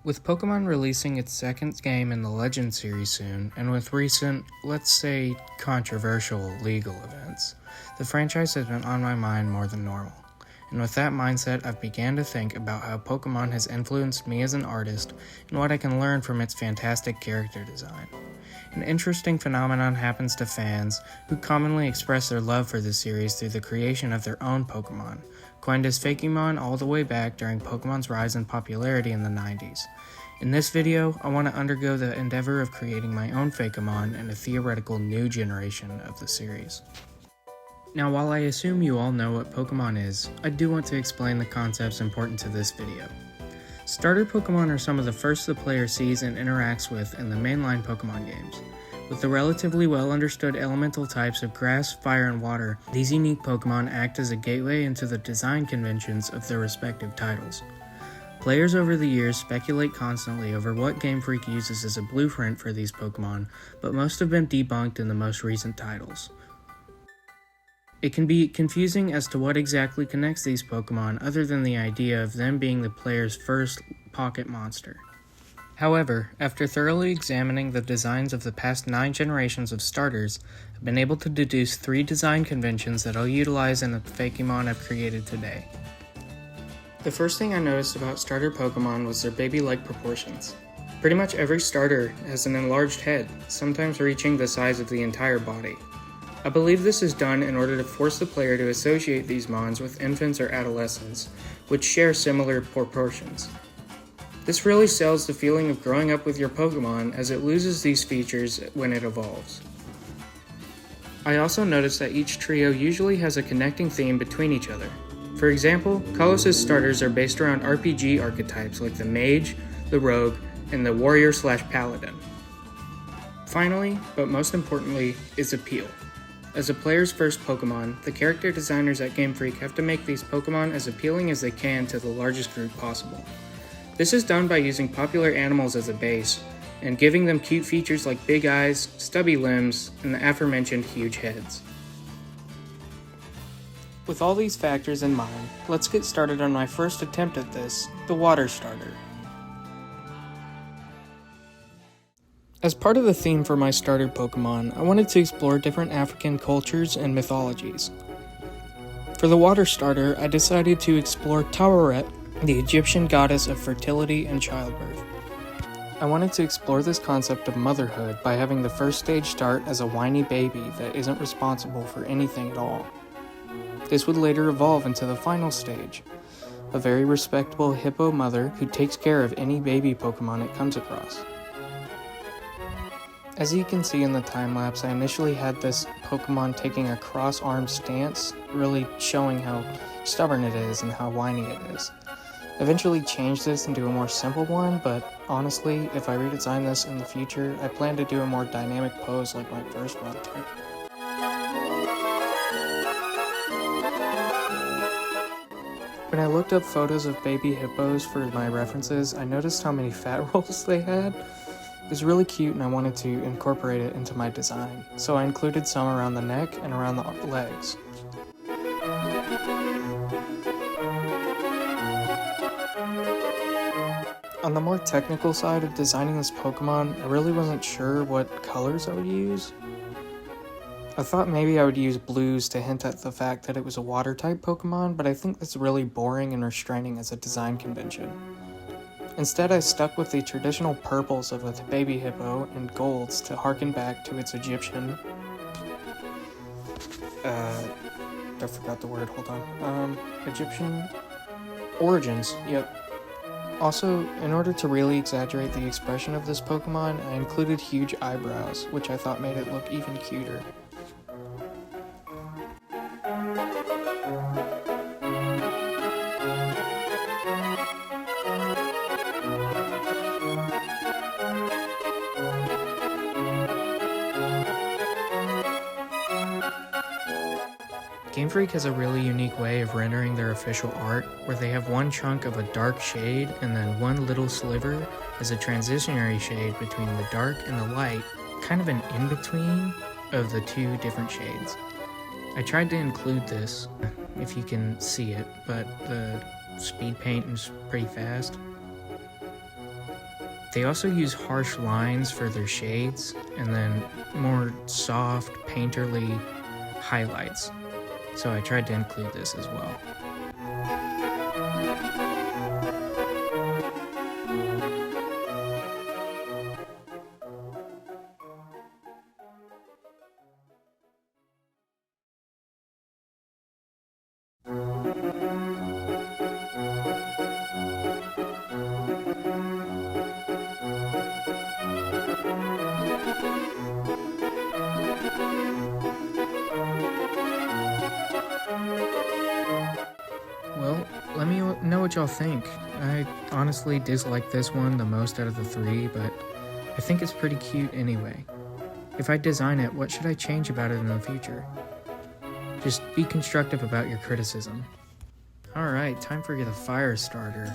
With Pokemon releasing its second game in the Legend series soon, and with recent, let's say, controversial legal events, the franchise has been on my mind more than normal. And with that mindset, I've began to think about how Pokemon has influenced me as an artist and what I can learn from its fantastic character design. An interesting phenomenon happens to fans who commonly express their love for the series through the creation of their own Pokemon, coined as Fakemon all the way back during Pokemon's rise in popularity in the 90s. In this video, I want to undergo the endeavor of creating my own Fakemon and a theoretical new generation of the series. Now, while I assume you all know what Pokemon is, I do want to explain the concepts important to this video. Starter Pokemon are some of the first the player sees and interacts with in the mainline Pokemon games. With the relatively well understood elemental types of grass, fire, and water, these unique Pokemon act as a gateway into the design conventions of their respective titles. Players over the years speculate constantly over what Game Freak uses as a blueprint for these Pokemon, but most have been debunked in the most recent titles. It can be confusing as to what exactly connects these Pokemon other than the idea of them being the player's first pocket monster. However, after thoroughly examining the designs of the past 9 generations of starters, I've been able to deduce 3 design conventions that I'll utilize in the Fakemon I've created today. The first thing I noticed about starter Pokemon was their baby-like proportions. Pretty much every starter has an enlarged head, sometimes reaching the size of the entire body. I believe this is done in order to force the player to associate these mons with infants or adolescents, which share similar proportions. This really sells the feeling of growing up with your Pokemon, as it loses these features when it evolves. I also noticed that each trio usually has a connecting theme between each other. For example, Kalos' starters are based around RPG archetypes like the Mage, the Rogue, and the Warrior/Paladin. Finally, but most importantly, is appeal. As a player's first Pokemon, the character designers at Game Freak have to make these Pokemon as appealing as they can to the largest group possible. This is done by using popular animals as a base, and giving them cute features like big eyes, stubby limbs, and the aforementioned huge heads. With all these factors in mind, let's get started on my first attempt at this, the Water Starter. As part of the theme for my starter Pokemon, I wanted to explore different African cultures and mythologies. For the Water Starter, I decided to explore Taweret, the Egyptian goddess of fertility and childbirth. I wanted to explore this concept of motherhood by having the first stage start as a whiny baby that isn't responsible for anything at all. This would later evolve into the final stage, a very respectable hippo mother who takes care of any baby Pokemon it comes across. As you can see in the time-lapse, I initially had this Pokemon taking a cross-armed stance, really showing how stubborn it is and how whiny it is. I eventually changed this into a more simple one, but honestly, if I redesign this in the future, I plan to do a more dynamic pose like my first run-through. When I looked up photos of baby hippos for my references, I noticed how many fat rolls they had. It was really cute and I wanted to incorporate it into my design, so I included some around the neck and around the legs. On the more technical side of designing this Pokemon, I really wasn't sure what colors I would use. I thought maybe I would use blues to hint at the fact that it was a water-type Pokemon, but I think that's really boring and restraining as a design convention. Instead, I stuck with the traditional purples of a baby hippo and golds to harken back to its Egyptian... I forgot the word, hold on. Egyptian origins, yep. Also, in order to really exaggerate the expression of this Pokemon, I included huge eyebrows, which I thought made it look even cuter. Game Freak has a really unique way of rendering their official art, where they have one chunk of a dark shade and then one little sliver as a transitionary shade between the dark and the light, kind of an in-between of the two different shades. I tried to include this, if you can see it, but the speed paint is pretty fast. They also use harsh lines for their shades, and then more soft, painterly highlights. So I tried to include this as well. Well, let me know what y'all think. I honestly dislike this one the most out of the three, but I think it's pretty cute anyway. If I design it, what should I change about it in the future? Just be constructive about your criticism. Alright, time for the fire starter.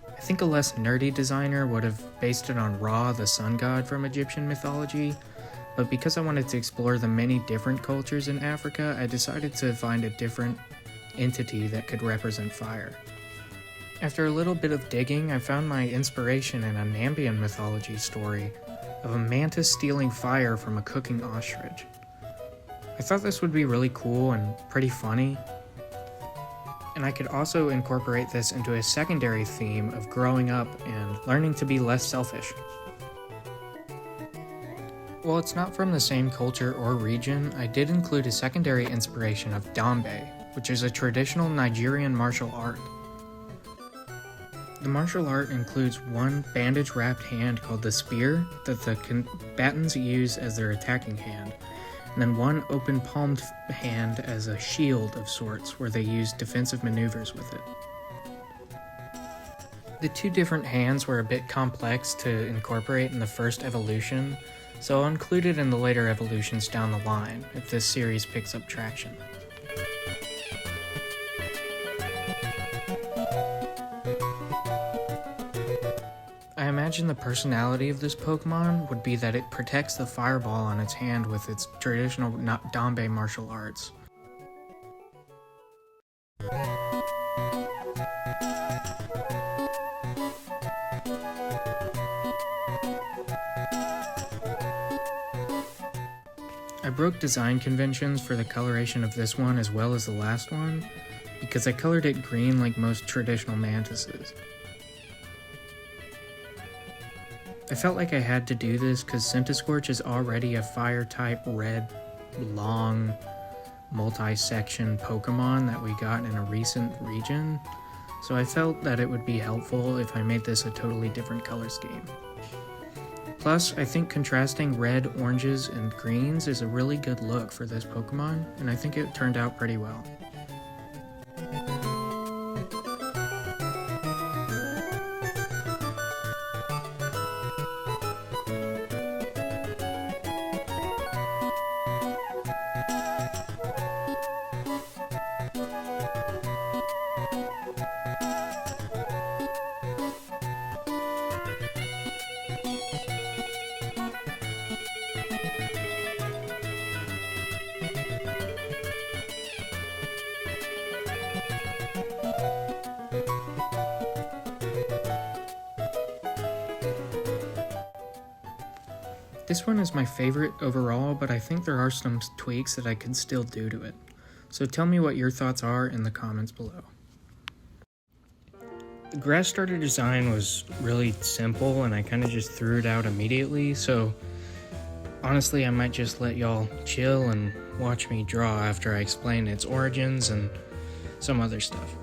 I think a less nerdy designer would have based it on Ra, the sun god from Egyptian mythology, but because I wanted to explore the many different cultures in Africa, I decided to find a different entity that could represent fire. After a little bit of digging, I found my inspiration in a Nambian mythology story of a mantis stealing fire from a cooking ostrich. I thought this would be really cool and pretty funny, and I could also incorporate this into a secondary theme of growing up and learning to be less selfish. While it's not from the same culture or region, I did include a secondary inspiration of Dambe, which is a traditional Nigerian martial art. The martial art includes one bandage-wrapped hand called the spear that the combatants use as their attacking hand, and then one open-palmed hand as a shield of sorts where they use defensive maneuvers with it. The two different hands were a bit complex to incorporate in the first evolution, so I'll include it in the later evolutions down the line if this series picks up traction. I imagine the personality of this Pokemon would be that it protects the fireball on its hand with its traditional Dambe martial arts. I broke design conventions for the coloration of this one as well as the last one, because I colored it green like most traditional mantises. I felt like I had to do this because Centiskorch is already a fire-type red, long, multi-section Pokemon that we got in a recent region, so I felt that it would be helpful if I made this a totally different color scheme. Plus, I think contrasting red, oranges, and greens is a really good look for this Pokemon, and I think it turned out pretty well. This one is my favorite overall, but I think there are some tweaks that I could still do to it. So tell me what your thoughts are in the comments below. The grass starter design was really simple and I kind of just threw it out immediately, so honestly I might just let y'all chill and watch me draw after I explain its origins and some other stuff.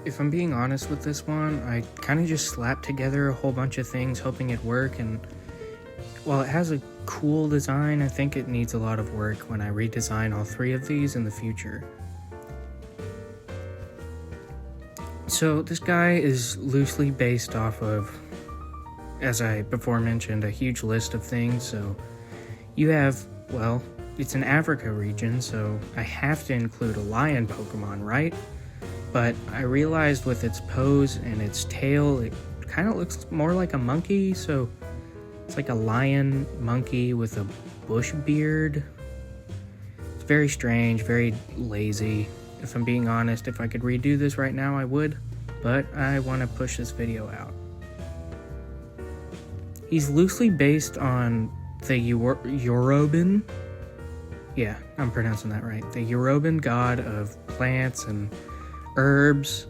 If I'm being honest with this one, I kind of just slapped together a whole bunch of things hoping it'd work, and while it has a cool design, I think it needs a lot of work when I redesign all three of these in the future. So this guy is loosely based off of, as I before mentioned, a huge list of things. So you have, well, it's an Africa region, so I have to include a lion Pokemon, right? But I realized with its pose and its tail, it kind of looks more like a monkey, so it's like a lion monkey with a bush beard. It's very strange, very lazy. If I'm being honest, if I could redo this right now, I would, but I want to push this video out. He's loosely based on the Yoruban. Yeah, I'm pronouncing that right. The Yoruban god of plants and herbs.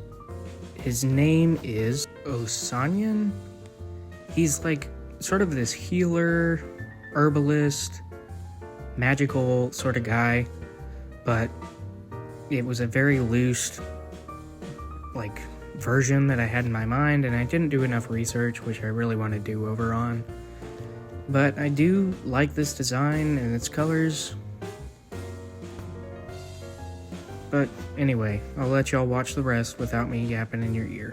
His name is Osanyan. He's like sort of this healer, herbalist, magical sort of guy, but it was a very loose, like, version that I had in my mind, and I didn't do enough research, which I really want to do over on. But I do like this design and its colors. But anyway, I'll let y'all watch the rest without me yapping in your ear.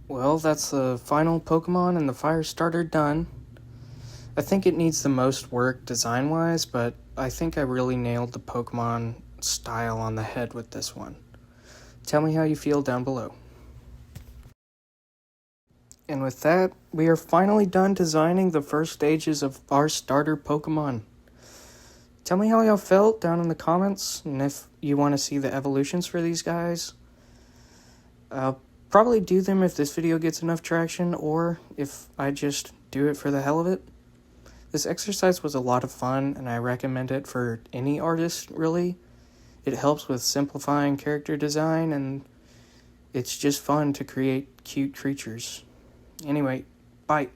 Well, that's the final Pokemon and the Fire Starter done. I think it needs the most work design-wise, but I think I really nailed the Pokemon style on the head with this one. Tell me how you feel down below. And with that, we are finally done designing the first stages of our starter Pokemon. Tell me how y'all felt down in the comments, and if you want to see the evolutions for these guys. I'll probably do them if this video gets enough traction, or if I just do it for the hell of it. This exercise was a lot of fun, and I recommend it for any artist, really. It helps with simplifying character design, and it's just fun to create cute creatures. Anyway, bye.